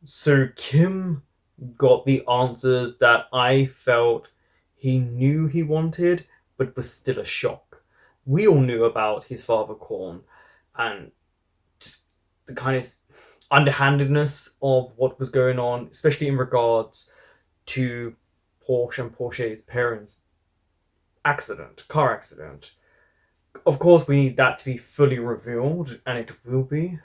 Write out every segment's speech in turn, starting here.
So Kim got the answers that I felt he knew he wanted, but was still a shock. We all knew about his father Korn and just the kind of underhandedness of what was going on, especially in regards to Porsche and Porsche's parents' car accident. Of course, we need that to be fully revealed, and it will be.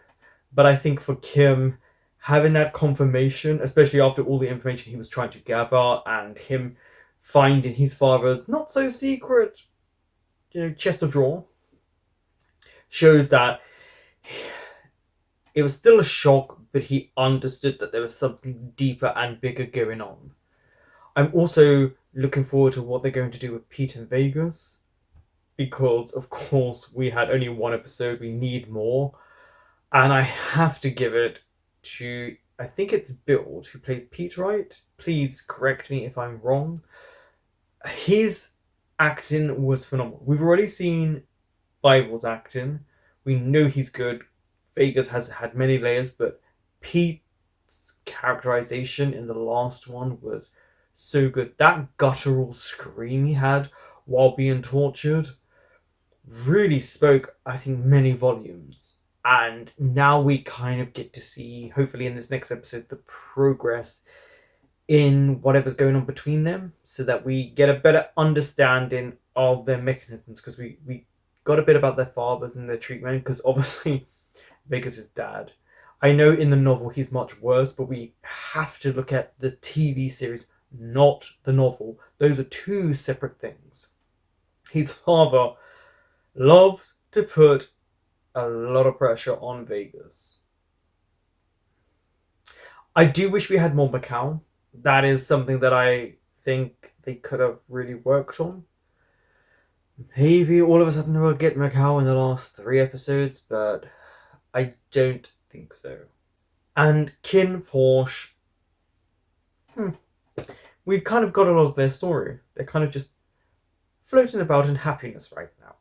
But I think for Kim, having that confirmation, especially after all the information he was trying to gather, and him finding his father's not so secret, chest of drawer, shows that it was still a shock, but he understood that there was something deeper and bigger going on. I'm also looking forward to what they're going to do with Pete in Vegas, because of course we had only one episode, we need more. And I have to give it to, I think it's Build, who plays Pete, right? Please correct me if I'm wrong. His acting was phenomenal. We've already seen Bible's acting. We know he's good. Vegas has had many layers, but Pete's characterization in the last one was so good. That guttural scream he had while being tortured really spoke, I think, many volumes. And now we kind of get to see, hopefully in this next episode, the progress in whatever's going on between them, so that we get a better understanding of their mechanisms, because we got a bit about their fathers and their treatment, because obviously Vegas' dad. I know in the novel he's much worse, but we have to look at the TV series, not the novel. Those are two separate things. His father loves to put a lot of pressure on Vegas. I do wish we had more Macau. That is something that I think they could have really worked on. Maybe all of a sudden we'll get Macau in the last 3 episodes, but I don't think so. And KinnPorsche, we've kind of got a lot of their story. They're kind of just floating about in happiness right now.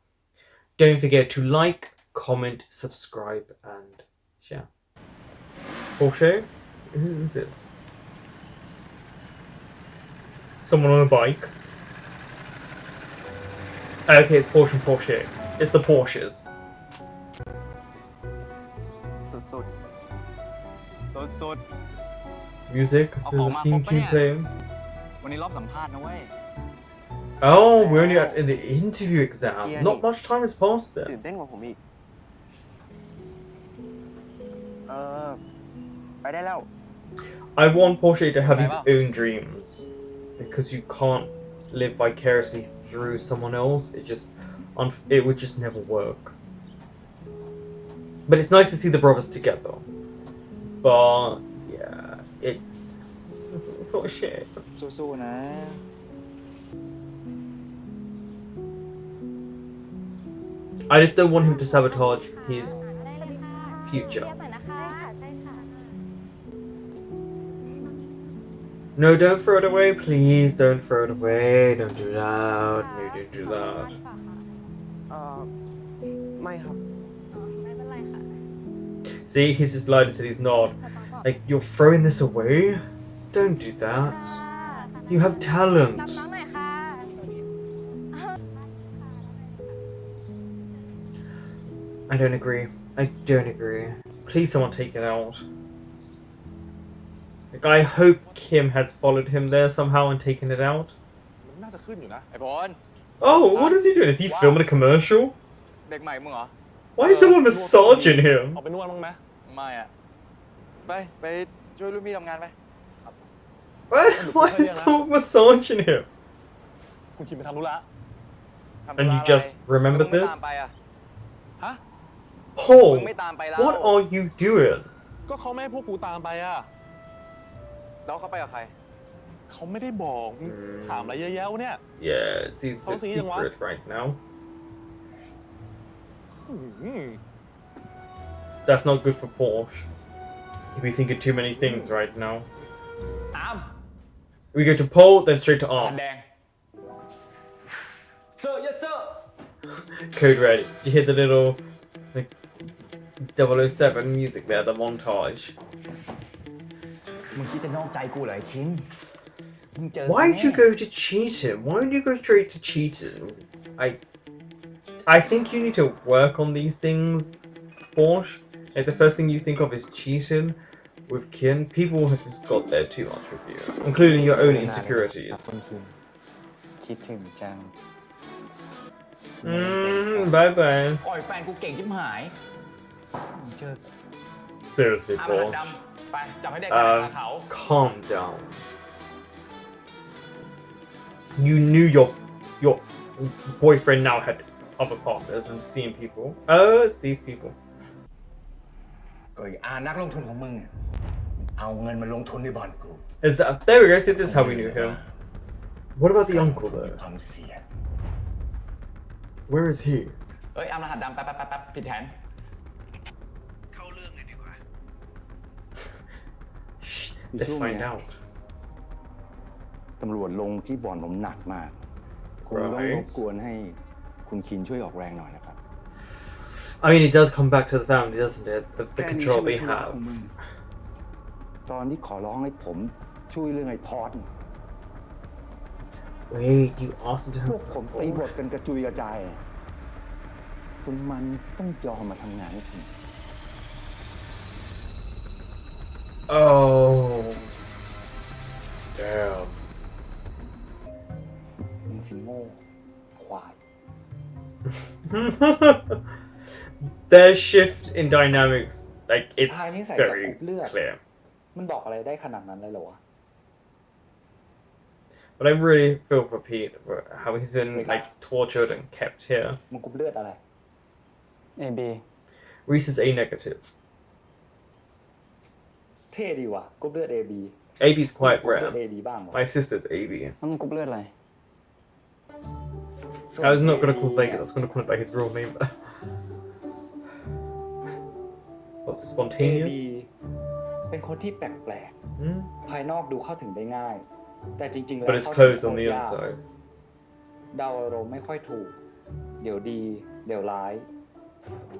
Don't forget to like, comment, subscribe, and share. Porsche? Who's this? Someone on a bike. Okay, it's Porsche and Porsche. It's the Porsches. สุดๆสุด Music, I'll the call my theme Poppy. playing. ๆวันนี้รอบสัมภาษณ์นะเว้ย Oh, we're only in the interview exam. Not much time has passed ตื่ there. นเต้นกว่าผมอีกเออไปได้แล้ว I want Porsche to have his own dreams, because you can't live vicariously through someone else. It would just never work. But it's nice to see the brothers together. But yeah, Porsche. สู้ๆนะ I just don't want him to sabotage his future. No, don't throw it away, please. Don't throw it away. Don't do that. No, don't do that. ไม่ครับ See, he's just lied and said he's not. Like, you're throwing this away? Don't do that. You have talent. I don't agree. I don't agree. Please, someone take it out. Like, I hope Kim has followed him there somehow and taken it out. มันน่าจะขึ้นอยู่นะไอ้บอล Oh, what is he doing? Is he filming a commercial? เด็กใหม่มึงเหรอ Why is someone massaging him? ออกไปนวดมั้งไหมไม่อะไปช่วยลูกพี่ทำงานไป Why is someone massaging him? คุณคิมไปทำธุระ And you just remember มึงไม่ this? ตามไปอะฮะ Paul, มึงไม่ตามไปแล้ว what are you doing? ก็เขาไม่ให้พวกกูตามไปอ่ะ แล้วเขาไปกับใคร เขาไม่ได้บอกถามอะไรเยอะแยะวะเนี่ย Yeah, it seems a bit secret right now. That's not good for Porsche. He'll be thinking too many things right now. อาม We go to Paul, then straight to ขั Arm. นแดงเซอร์ยัสเซอร์ Code Red. Did you hear the little like 007 music there, the montage? มึงคิดจะนอกใจกูเหรอไอ้คินมึงเจอ Why did you go to cheating? Why did you go straight to cheating? I think you need to work on these things, Porsche. Like the first thing you think of is cheating with Kinn. People have just got there too much with you, including your own insecurities. คุณคินคิดถึงจัง Bye bye. อ่อยแฟนกูเก่งชิบหายมึงเจอ Seriously, อามาหัด Porsche. ดำไปจับให้ได้กันเขา Calm down. You knew your boyfriend now had other partners and seeing people. Oh, it's these people. ก็ไอ้นักลงทุนของมึงเนี่ยเอาเงินมาลงทุนในบ่อนกู Is that there we go? See, this is how we knew him. What about the uncle มี though? ความเสี่ยง Where is he? เอ้ยอามาหัดดำแป๊บผิดแผน Shh, let's find out. ตำรวจลงที่บ่อนผมหนักมากคงต้องรบกวนให้คุณคินช่วยออกแรงหน่อยนะครับ I mean, it does come back to the family, doesn't it? The control they have. ตอนที่ขอร้องให้ผมช่วยเรื่องไอ้พอด Wait, you asked him to พวก help ผมตีบทกันกระจุยกระจายคุณมันต้องยอมมาทำงานให้ผม Oh. Damn. มึงสิโง่ควาย Their shift in dynamics, like, it's ทายนิสัย very จากกรุ๊ปเลือด clear. มันบอกอะไรได้ขนาดนั้นเลยเหรอวะ But I really feel for Pete, for how he's been, like, tortured and kept here. มึงกรุ๊ปเลือดอะไร AB Reese is A negative. เท่ดีว่ะกรุ๊ปเลือด AB AB's quite กรุ๊ปเลือด rare. AB บ้างวะ My sister's AB. แล้วมึงกรุ๊ปเลือดอะไร I was not gonna call Vegas, I was gonna call it by his real name. What, AB spontaneous? เป็นคนที่แปลก Hmm? ๆภายนอกดูเข้าถึงได้ง่าย แต่จริงๆ แล้ว But it's เข้าถึง closed on the โคตรยาก inside. เดาอารมณ์ไม่ค่อยถูก เดี๋ยวดี เดี๋ยวร้าย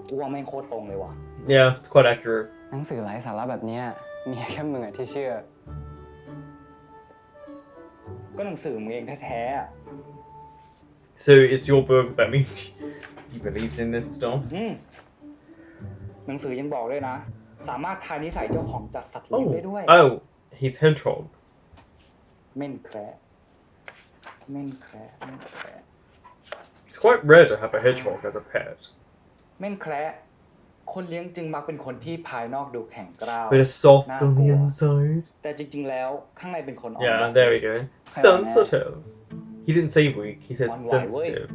กูว่าแม่งโคตรตรงเลยว่ะ Yeah, it's quite accurate. หนังสือไร้สาระแบบเนี้ยมีแค่มึงอะที่เชื่อ ก็หนังสือมึงเองแท้ๆอะ So it's your book, that means you believed in this stuff? หนังสือยังบอกด้วยนะ สามารถทายนิสัยเจ้าของจัดสัตว์เลี้ยงได้ด้วย Oh, he's hedgehog. เม่นแคระเม่นแคระเม่นแคระ It's quite rare to have a hedgehog as a pet. เม่นแคระคนเลี้ยงจึงมักเป็นคนที่ภายนอกดูแข็งกร้าว But it's soft Nah, on the cool. inside. แต่จริงๆแล้วข้างในเป็นคนอ่อน Yeah, ไหว there we go. Sensitive. He didn't say weak, he said On why, sensitive.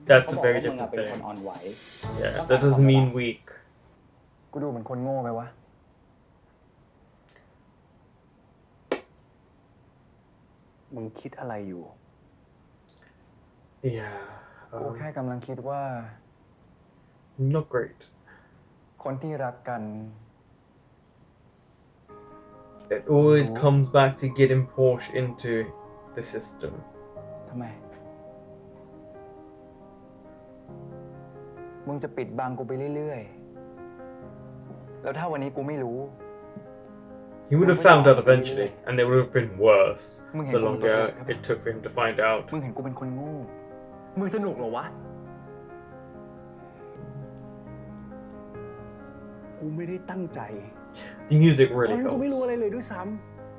เขา That's บ a อก very ว่ามึงอะ different เป็นคน thing. อ่อนไหว Yeah, that doesn't mean weak. กูดูเหมือนคนโง่ไหมวะ มึงคิดอะไรอยู่ Yeah. กูแค่กำลังคิดว่า Not great. คนที่รักกัน It always comes back to getting Porsche into the system. ทำไม มึงจะปิดบังกูไปเรื่อยๆ แล้วถ้าวันนี้กูไม่รู้ He would have found out eventually, and it would have been worseมึงเห็น the คนตัว longer เล็ก it took for him to find out. มึงเห็นกูเป็นคนโง่ มึงสนุกเหรอวะ กูไม่ได้ตั้งใจ The music ตอน really นั้นกูไม่รู้ helps. อะไรเลยด้วยซ้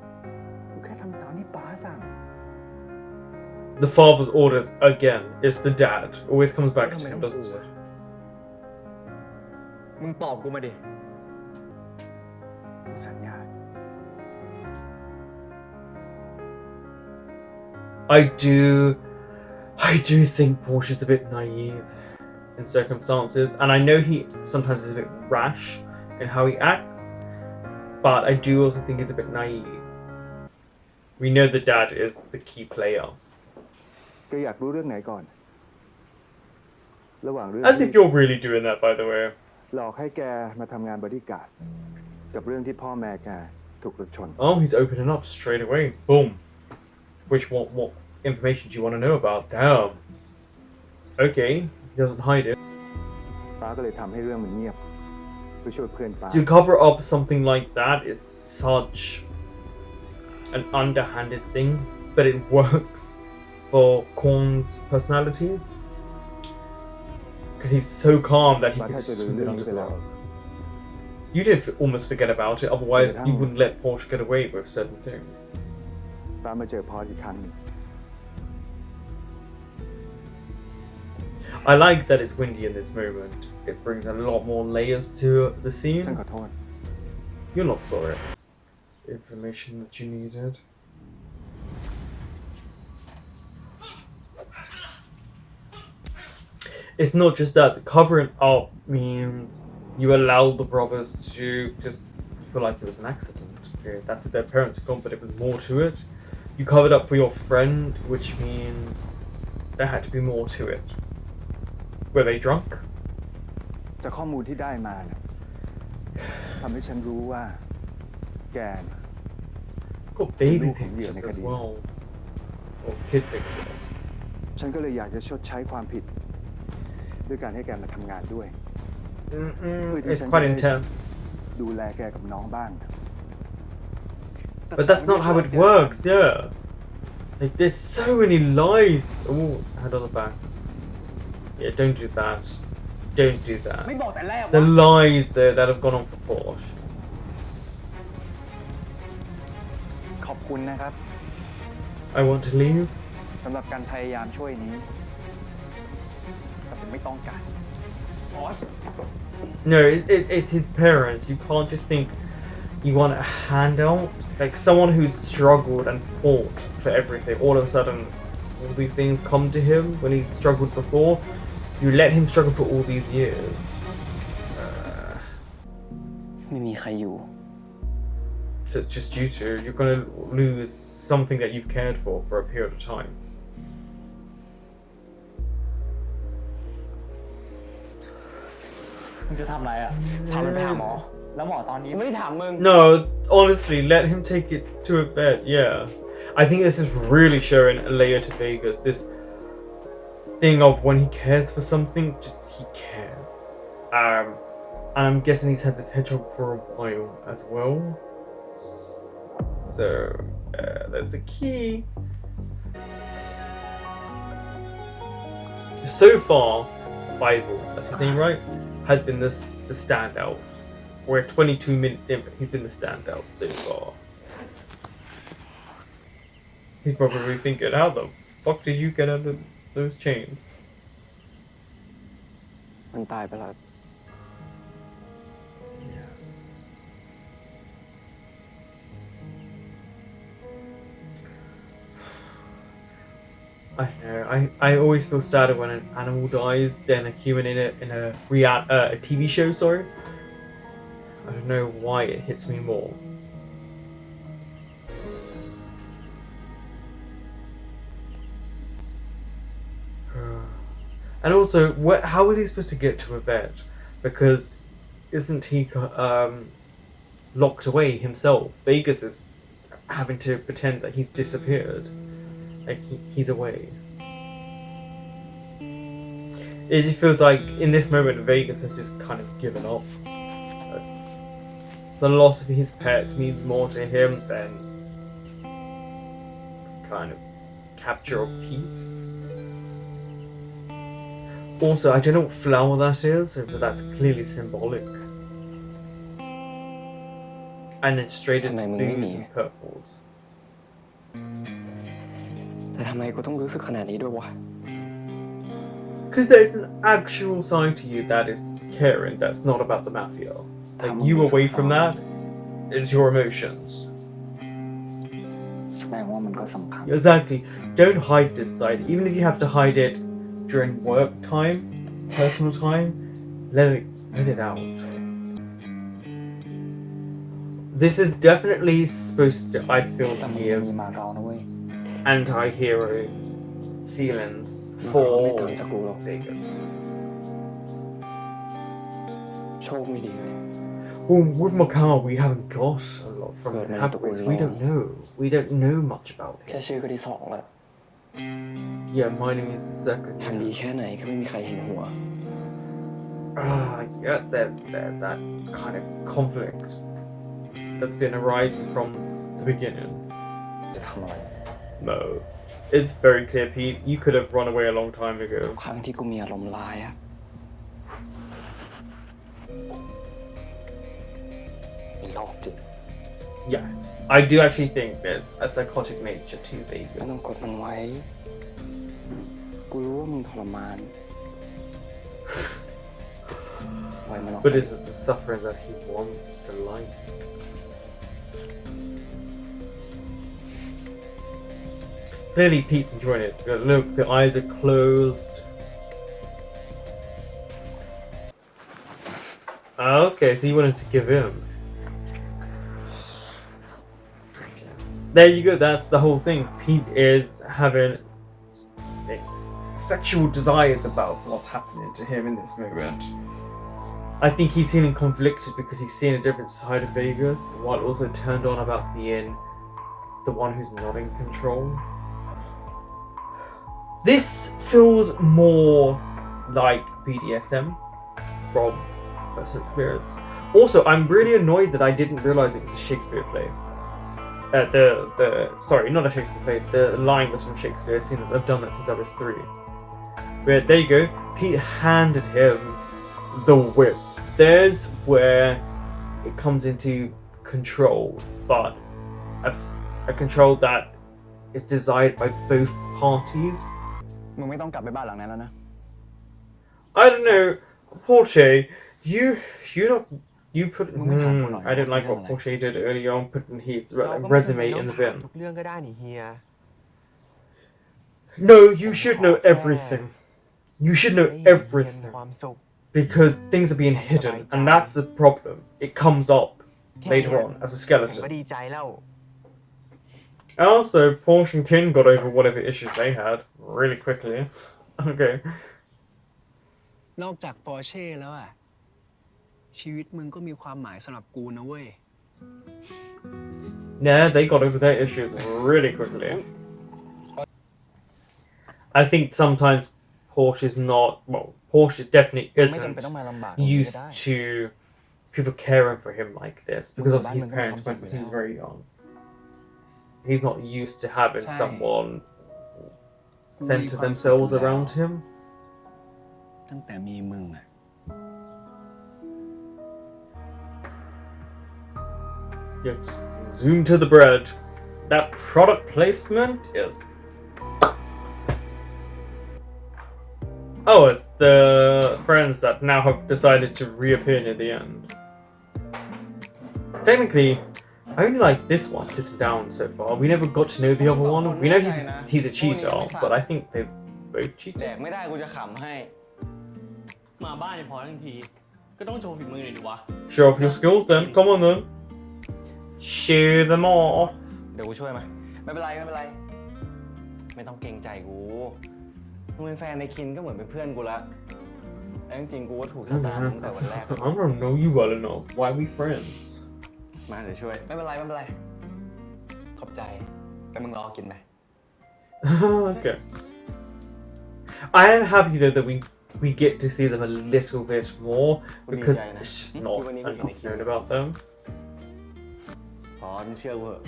ำกูแค่ทำตามที่ป๋าสั่ง The father's orders again. It's the dad. Always comes back to him, doesn't it? มึงตอบกูมาดิ กูสัญญา I do think Porsche's a bit naive in circumstances, and I know he sometimes is a bit rash in how he acts, but I do also think he's a bit naive. We know the dad is the key player. แกอยากรู้เรื่องไหนก่อน ระหว่างเรื่อง As if you're really doing that, by the way. หลอกให้แกมาทำงานบอดี้การ์ดกับเรื่องที่พ่อแม่แกถูกรถชน Oh, he's opening up straight away. Boom. What information do you want to know about? Damn. Okay, he doesn't hide it. ป้าก็เลยทำให้เรื่องมันเงียบเพื่อช่วยเพื่อนป้า To cover up something like that is such an underhanded thing, but it works for Korn's personality. Because he's so calm that he ว่า can ถ้าจะ just ลืม sweep เรื่ it อง under นี้ไป the แล้ว rug. You did almost forget about it, otherwise Forget you how? wouldn't let Porsche get away with certain things. ฟ้ามาเจอพอสอีกครั้งหนึ่ง I like that it's windy in this moment. It brings a lot more layers to the ฉัน scene. ขอโทษ You're not sorry. Information that you needed. It's not just that. Covering up means you allow the brothers to just feel like it was an accident. Okay, that's it, their parents are gone, but it was more to it. You covered up for your friend, which means there had to be more to it. Were they drunk? จากข้อมูลที่ได้มาเนี่ยทำให้ฉันรู้ว่า แกน่ะ Got baby Look, pictures yeah, as Nikadi. well. Or kid pictures. ฉันก็เลยอยากจะชดใช้ความผิด ด้วยการให้แกมาทำงานด้วย It's quite intense. ดูแลแกกับน้องบ้าง But that's not how it works, yeah. Like, there's so many lies. Oh, head on the back. Yeah, don't do that. Don't do that. ไม่บอกแต่แรก The ว่า lies there that have gone on for Porsche. ขอบคุณนะครับ I want to leave. สำหรับการพยายามช่วยนี้ แต่ผมไม่ต้องการ No, it's his parents. You can't just think you want a handout. Like, someone who's struggled and fought for everything. All of a sudden, all these things come to him when he's struggled before. You let him struggle for all these years. ไม่มีใครอยู่ So it's just due to you're going to lose something that you've cared for a period of time. มึงจะทำอะไรอ่ะพามันไปหาหมอ แล้วหมอตอนนี้ไม่ได้ถามมึง No, honestly, let him take it to a vet. Yeah, I think this is really showing a layer to Vegas. This thing of when he cares for something, just he cares. And I'm guessing he's had this hedgehog for a while as well. So there's a key. So far, Bible, that's his name, right? Has been the standout. We're 22 minutes in, but he's been the standout so far. He's probably thinking, how the fuck did you get under those chains? มันตายไปแล้ว I know. I always feel sadder when an animal dies than a human in a TV show. Sorry, I don't know why it hits me more. And also, how is he supposed to get to a vet? Because isn't he locked away himself? Vegas is having to pretend that he's disappeared. Like, he's away. It just feels like, in this moment, Vegas has just kind of given up. The loss of his pet means more to him than kind of capture of Pete. Also, I don't know what flower that is, but that's clearly symbolic. And it's straight into blues and purples. แต่ทำไมกูต้องรู้สึกขนาดนี้ด้วยวะ Because there's an actual side to you that is caring, that's not about the mafia. Like, you away from that is your emotions. แสดงว่ามันก็สำคัญ Exactly. Don't hide this side. Even if you have to hide it during work time, personal time, let it out. This is definitely supposed to, I feel, แต่มึง give มีมาเก๊านะเว้ย anti-hero feelings ไม่ for ต่างจากกูหรอก Vegas. โชคไม่ดีเลย Well, with Macau, we haven't got a lot from Good it, man, have the we? So good we don't know. We don't know much about แค่ it. ชื่อก็ที่สองแหละ Yeah, mining is the second. ทางดีแค่ไหนก็ไม่มีใครเห็นหัว Yeah, there's that kind of conflict that's been arising from the beginning. จะทำอะไร No. It's very clear, Pete. You could have run away a long time ทุ ago. กครั้งที่กูมีอารมณ์ร้ายอะมีโรคจิต Yeah. I do actually think there's a psychotic nature to ไม่ต้อง Vegas. กดมันไว้ กูรู้ว่ามึงทรมานปล่อยมันออก But is it the suffering that he wants to like? Clearly, Pete's enjoying it. Look, the eyes are closed. Okay, so you wanted to give him. There you go, that's the whole thing. Pete is having sexual desires about what's happening to him in this moment. I think he's feeling conflicted because he's seeing a different side of Vegas, while also turned on about being the one who's not in control. This feels more like BDSM from personal experience. Also, I'm really annoyed that I didn't realize it was a Shakespeare play. Sorry, not a Shakespeare play. The line was from Shakespeare, seeing as I've done that since I was 3. But there you go. Pete handed him the whip. There's where it comes into control, but a control that is desired by both parties. มึงไม่ต้องกลับไปบ้านหลังนั้นแล้วนะ I don't know, Porsche. You put. I didn't like what Porsche did earlier on, putting his resume in the bin. ทุกเรื่องก็ได้นี่เฮีย No, you should know everything. You should know ให้เฮียมี everything ความสุข because things are being hidden, and that's the problem. It comes up แค่ later เนี้ย on as a ผมก็ skeleton. ดีใจแล้ว And also, Porsche and Kin got over whatever issues they had really quickly. Okay. นอกจากปอร์เช่แล้วอ่ะ ชีวิตมึงก็มีความหมายสำหรับกูนะเว้ย Yeah, they got over their issues really quickly. I think sometimes Porsche is not. Well, Porsche definitely ไม่จำเป็น isn't ต้องมาลำบาก used to people caring for him like this because obviously his parents went when he was very young. He's not used to having someone center themselves around him. ตั้งแต่มีมึงอ่ะ Yeah, just zoom to the bread. That product placement is. Oh, it's the friends that now have decided to reappear near the end. Technically, I only like this one sitting down so far. We never got to know the other one. We know he's a cheater, but I think they both แด cheated. กไม่ได้กูจะขำให้ มาบ้านเนี่ยพอทั้งที ก็ต้องโชว์ฝีมือหน่อยดิวะ Show off your skills then. Come on then. Show them off. เดี๋ยวกูช่วยไหม ไม่เป็นไรไม่เป็นไร ไม่ต้องเกรงใจกูมึงเป็นแฟนในคินก็เหมือนเป็นเพื่อนกูละแล้วจริงๆกูก็ถูกชะตาตั้งแต่วันแรก I don't know you well enough. Why are we friends? มาเดี๋ยวช่วย ไม่เป็นไรไม่เป็นไร ขอบใจ แต่มึงรอกินไหม Okay. I am happy though that we get to see them a little bit more because it's just not enough known about them. พอมึงเชื่อกูเถอะ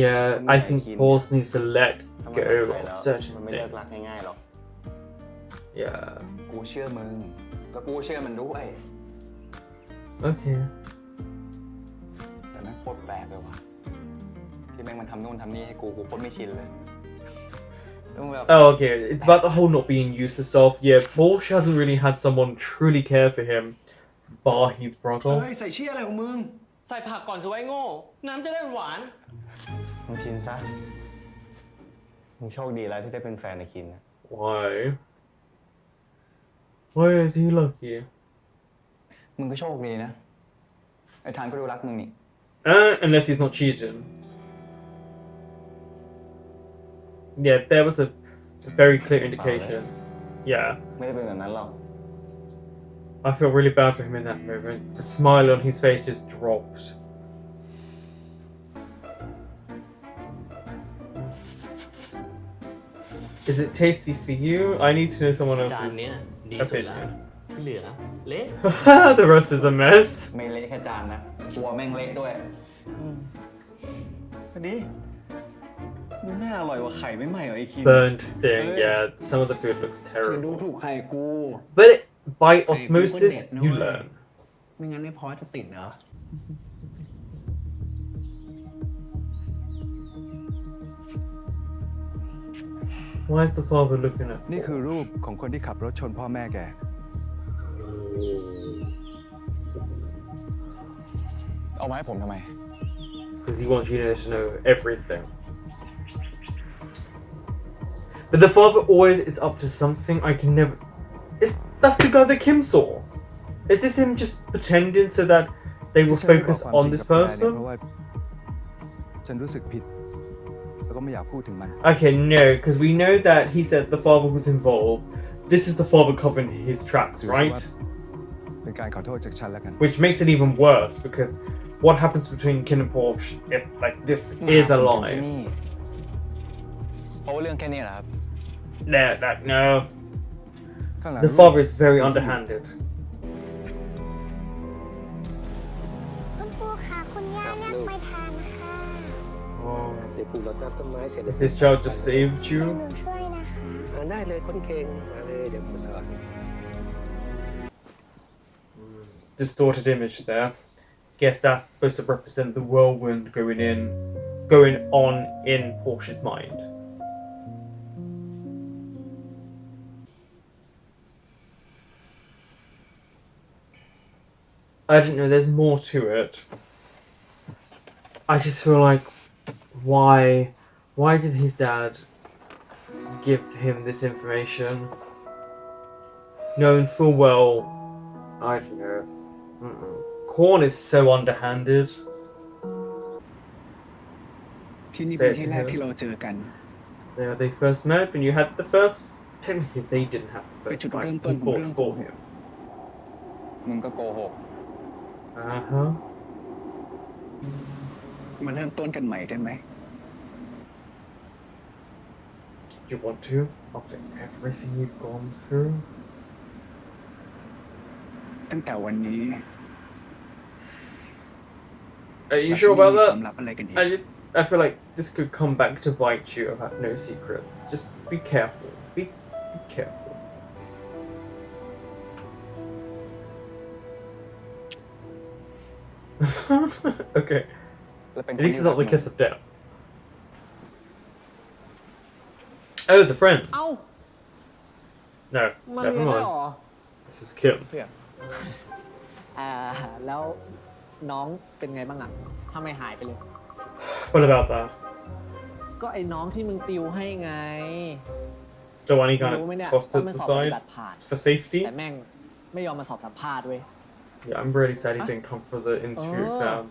Yeah, I think Paul's needs to let ถ้ามัน go รักใคร of แล้ว certain มันไม่เลิก things. รักง่ายๆหรอก Yeah. กูเชื่อมึง แล้วกูเชื่อมันด้วย Okay. แต่แม่งโคตรแปลกเลยว่ะ ที่แม่งมันทำนู่นทำนี่ให้กูโคตรไม่ชินเลย Oh, okay. It's about the whole not being used to stuff. Yeah, Porsche hasn't really had someone truly care for him, bar his เฮ้ brother. ย ใส่เชี่ยอะไรของมึง ใส่ผักก่อนสิไว้โง่ น้ำจะได้หวาน มึงชินซะมึงโชคดีแล้วที่ได้เป็นแฟนในคินนะ Why? Why is he lucky? มึงก็โชคดีนะ ไอ้ทานก็ดูรักมึงนี่ Unless he's not cheating. Yeah, there was a very clear indication. Yeah. ไม่ได้เป็นแบบนั้นหรอก I feel really bad for him in that moment. The smile on his face just dropped. Is it tasty for you? I need to know someone จาน else's เนี้ยดีสุดแล้ว opinion. ที่เหลือ เละ The rest is a mess. ไม่เละแค่จานนะกลัวแม่งเละด้วย ก็ดี มันน่าอร่อยกว่าไข่ไม่ใหม่เหรอไอ้คิน Burnt thing, yeah. Some of the food looks คือดู terrible. ถูกไข่กู But by Hey, osmosis, people you did know. learn. ไม่งั้นไอ้พอสจะติดเหรอ Why is the father looking at นี่คือรูปของคนที่ขับรถชนพ่อแม่แก เอามาให้ผมทำไม Because he wants you to know everything. But the father always is up to something. I can never. That's the guy that Kim saw. Is this him just pretending so that they will ที่ฉันไม่บอก focus ความ on จริง this กับแกเนี่ย person? เพราะว่าฉันรู้สึกผิด แล้วก็ไม่อยากพูดถึงมัน Okay, no, because we know that he said the father was involved. This is the father covering his tracks, ถือซะ right? ว่าเป็นการขอโทษจากฉันแล้วกัน Which makes it even worse because what happens between KinnPorsche if like this is a ที่ lie? นี่เพราะว่าเรื่องแค่นี้แหละครับ No. ข้างหลัง The father is very underhanded. คุณครูคะคุณย่าเรียกไปทานค่ะ Oh. เดี๋ยวปลูกรดน้ำต้นไม้เสร็จ If this child just saved เดี๋ยว you, หนูช่วยนะคะ ได้เลยคนเก่งมาเลยเดี๋ยวกูสอน distorted image there. Guess that's supposed to represent the whirlwind going on in Porsche's mind. I don't know, there's more to it. I just feel like, why did his dad give him this information? Knowing full well, I don't know. Korn is so underhanded. ที่นี่เป็นที่แรกที่เราเจอกัน There they first met, and you had the first. Technically, they didn't have the เป็น first จุด fight. เริ่มต้น He ของเรื่อง fought โก for หก him. มึงก็โกหก มาเริ่มต้นกันใหม่ได้ไหม You want to? After everything you've gone through? ตั้งแต่วันนี้ Are you sure about เราจะไม่มีควา that? มลับอะไรกันอีก I feel like this could come back to bite you about no secrets. Just be careful. Be careful. Okay. แล้วเป็น At least it's not the kiss of death. Oh, the friends. เอ้า No, มา never เรียนได้ mind. หรอ This is Kim. เสียแล้วน้องเป็นไงบ้างอ่ะทำไมหายไปเลย What about that? ก็ไอ้น้องที่มึงติวให้ไง The one he kind รู้ไหมเนี่ย of tossed ว่า to มัน the สอบปฏิ side บัติผ่าน for safety. แต่แม่งไม่ยอมมาสอบสัมภาษณ์เว้ย Yeah, I'm really sad he didn't come for the interview Oh. exam.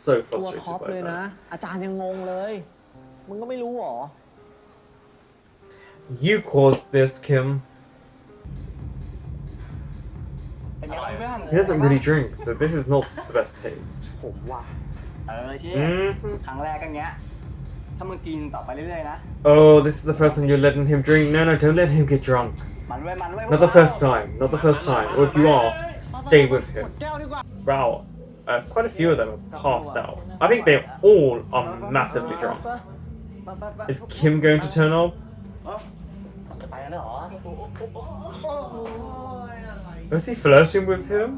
So ตัว frustrated ท็อป by เลยนะ that. อาจารย์ยังงงเลย มึงก็ไม่รู้หรอ You caused this, Kim. เป็นไงบ้างเพื่อน He doesn't really drink, so this is not the best taste. ผมว่าเชี่ย Mhm. ครั้งแรกกันเงี้ย ถ้ามึงกินต่อไปเรื่อยๆนะ Oh, this is the first time you're letting him drink. No, don't let him get drunk. มันไว้มันไว้ Not the first time. Not the first time. Or if you are, stay with him. Wow. Quite a few of them are passed out. I think they all are massively drunk. Is Kim going to turn up? ไปแล้วเหรอ Was he flirting with him?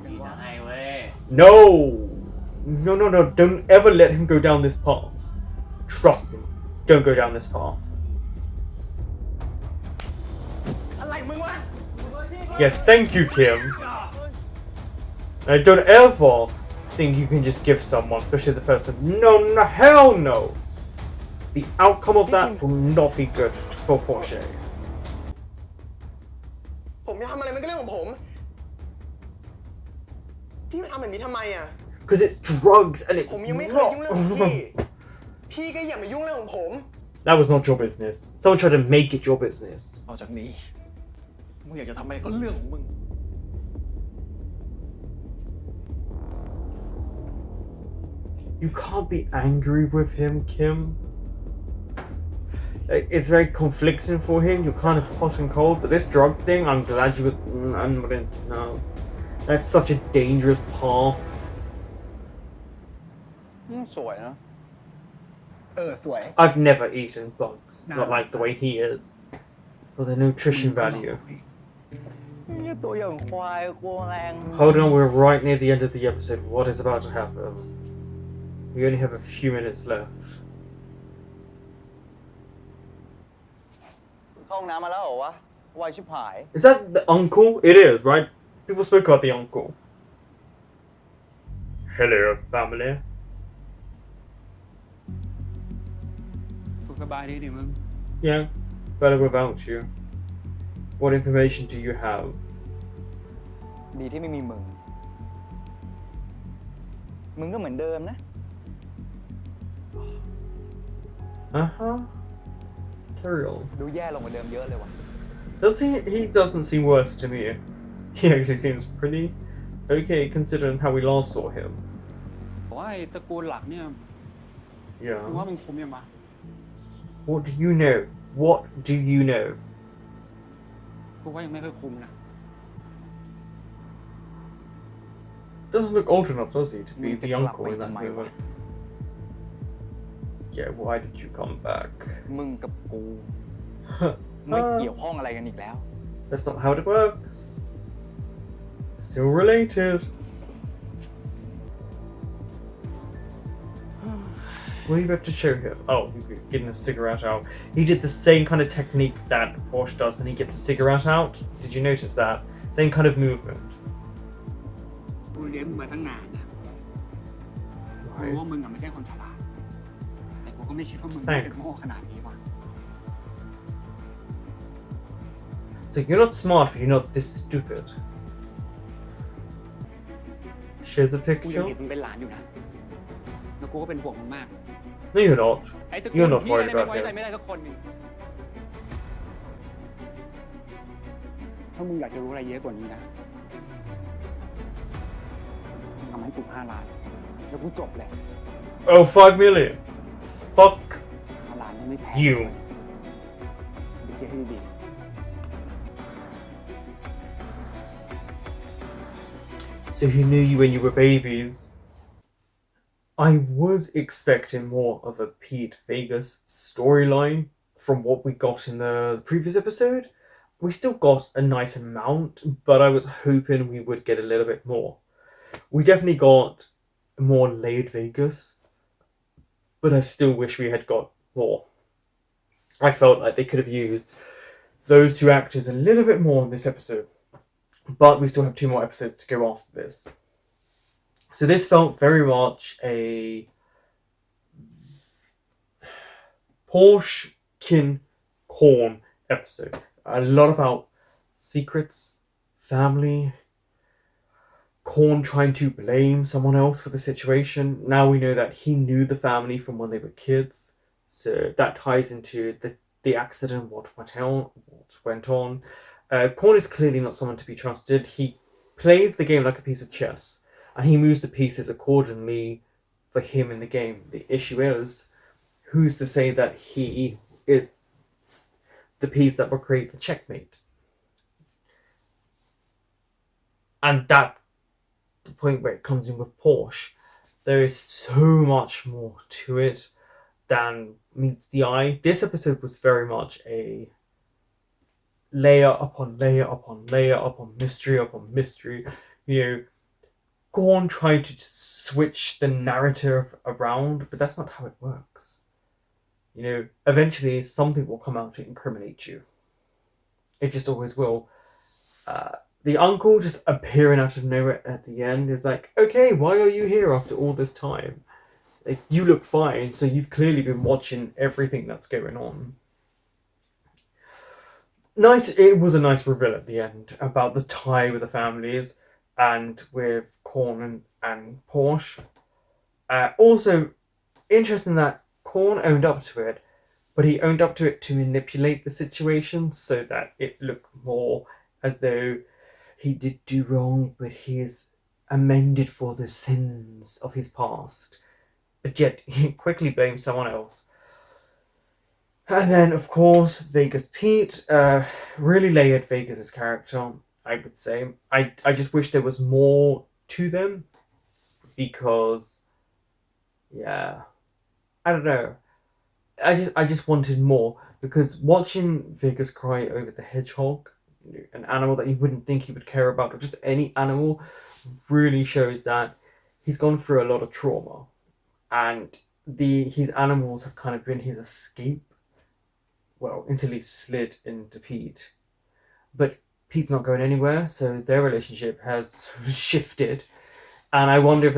ดีจะให้เว้ย No! No. Don't ever let him go down this path. Trust me. Don't go down this path. อะไรมึงวะ Yeah, thank you, Kim. Don't ever think you can just give someone, especially the first time. No, hell no! The outcome of that will not be good for Porsche. ผมจะทำอะไรมันก็เรื่องของผม พี่มาทำแบบนี้ทำไมอ่ะ Because it's drugs and it's ผมยังไม่เคยยุ่งเรื่องของพี่ พี่ก็อย่ามายุ่งเรื่องของผม That was not your business. Someone tried to make it your business. ต่อจากนี้ มึงอยากจะทำอะไรก็เรื่องของมึง You can't be angry with him, Kim. It's very conflicting for him. You're kind of hot and cold, but this drug thing, I'm glad you would. No. That's such a dangerous path. สวยนะ สวย I've never eaten bugs, not like the way he is. For the nutrition value. นี่ตัวอย่างควายกลัวแรง Hold on, we're right near the end of the episode. What is about to happen? We only have a few minutes left. เข้าห้องน้ำมาแล้วเหรอวะไวชิบหาย Is that the uncle? It is, right? People spoke about the uncle. Hello, family. สุขสบายดีดิมึง Yeah, better without you. What information do you have? ดีที่ไม่มีมึง มึงก็เหมือนเดิมนะ Uh-huh. Carry on. ดูแย่ลงกว่าเดิมเยอะเลยว่ะ Does he? He doesn't seem worse to me. He actually seems pretty okay considering how we last saw him. ว่าไอ้ตระกูลหลักเนี่ยมึง Yeah. ว่ามึงคุมยังวะ What do you know? What do you know? กูว่ายังไม่ค่อยคุมนะ Doesn't look old enough, does he, to be Mình the chắc là uncle mày in that tầm mày movie? Yeah, why did you come back? มึงกับกู ไม่เกี่ยวข้องอะไรกันอีกแล้ว That's not how it works. Still related. What are you about to show him? Oh, he's getting a cigarette out. He did the same kind of technique that Porsche does when he gets a cigarette out. Did you notice that? Same kind of movement. กูเลี้ยงมึงมาตั้งนานนะกูรู้ว่ามึงอะไม่ใช่คนฉลาด แต่กูก็ไม่คิดว่ามึงจะโง่ขนาดนี้ว่ะ So you're not smart, but you're not this stupid. Show the กูยัง picture? เห็นมึงเป็นหลานอยู่นะ แล้วกูก็เป็นห่วงมึงมาก No, you're not. ไอ้ตระกู You're ล not พี่ worried เนี่ยไม่ about ไว้ใจ him. ไม่ได้สักคนหนึ่งถ้ามึงอยากจะรู้อะไรเยอะกว่านี้นะมึงทำให้กู5 ล้าน แล้วกูจบเลย Oh, 5 million. Fuck 5 ล้านไม่แพ้ you. ไปคิดให้ดี So he knew you when you were babies. I was expecting more of a Pete Vegas storyline from what we got in the previous episode. We still got a nice amount, but I was hoping we would get a little bit more. We definitely got more laid Vegas, but I still wish we had got more. I felt like they could have used those two actors a little bit more in this episode, but we still have 2 more episodes to go after this. So this felt very much a Porsche KinnPorsche episode. A lot about secrets, family, Korn trying to blame someone else for the situation. Now we know that he knew the family from when they were kids, so that ties into the accident, what went on. Korn is clearly not someone to be trusted. He plays the game like a piece of chess, and he moves the pieces accordingly for him in the game. The issue is, who's to say that he is the piece that will create the checkmate? And that's the point where it comes in with Porsche. There is so much more to it than meets the eye. This episode was very much a layer upon layer upon layer upon mystery upon mystery. You know, Gorn tried to switch the narrative around, but that's not how it works. You know, eventually something will come out to incriminate you. It just always will. The uncle just appearing out of nowhere at the end is like, okay, why are you here after all this time? Like, you look fine, so you've clearly been watching everything that's going on. Nice, it was a nice reveal at the end about the tie with the families and with Korn and Porsche. Also, interesting that Korn owned up to it, but he owned up to it to manipulate the situation so that it looked more as though he did do wrong, but he is amended for the sins of his past. But yet, he quickly blames someone else. And then, of course, Vegas Pete. Really layered Vegas' character, I would say. I just wish there was more to them, because Yeah. I don't know. I just wanted more, because watching Vegas cry over the hedgehog, an animal that you wouldn't think he would care about, or just any animal, really shows that he's gone through a lot of trauma, and his animals have kind of been his escape. Well, until he slid into Pete, but Pete's not going anywhere, so their relationship has shifted. And I wonder if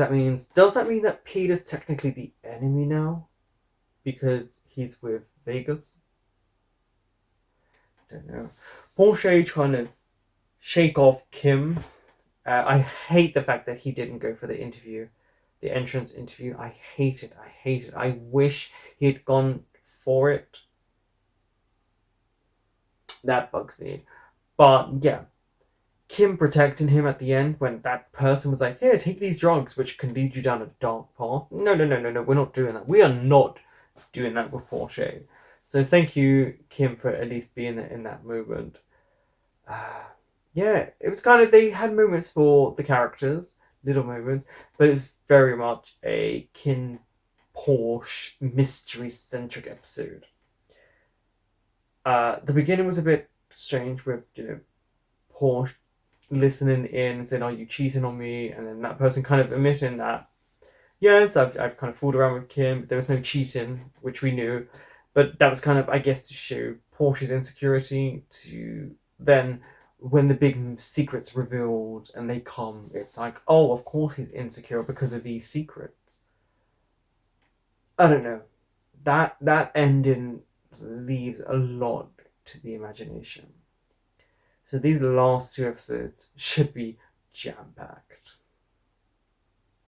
does that mean that Pete is technically the enemy now? Because he's with Vegas? I don't know. Porsche trying to shake off Kim. I hate the fact that he didn't go for the interview, the entrance interview. I hate it. I hate it. I wish he had gone for it. That bugs me. But yeah, Kim protecting him at the end when that person was like, "Here, take these drugs, which can lead you down a dark path." No, no, no, no, no. We're not doing that. We are not doing that with Porsche. So thank you, Kim, for at least being in that moment. Yeah, it was kind of, they had moments for the characters, little moments, but it was very much a KinnPorsche mystery-centric episode. The beginning was a bit strange with, Porsche listening in and saying, "Are you cheating on me?" And then that person kind of admitting that, yes, I've kind of fooled around with Kim. There was no cheating, which we knew. But that was kind of, I guess, to show Porsche's insecurity, to then, when the big secret's revealed and they come, it's like, oh, of course he's insecure because of these secrets. I don't know. That ending leaves a lot to the imagination. So these last two episodes should be jam-packed.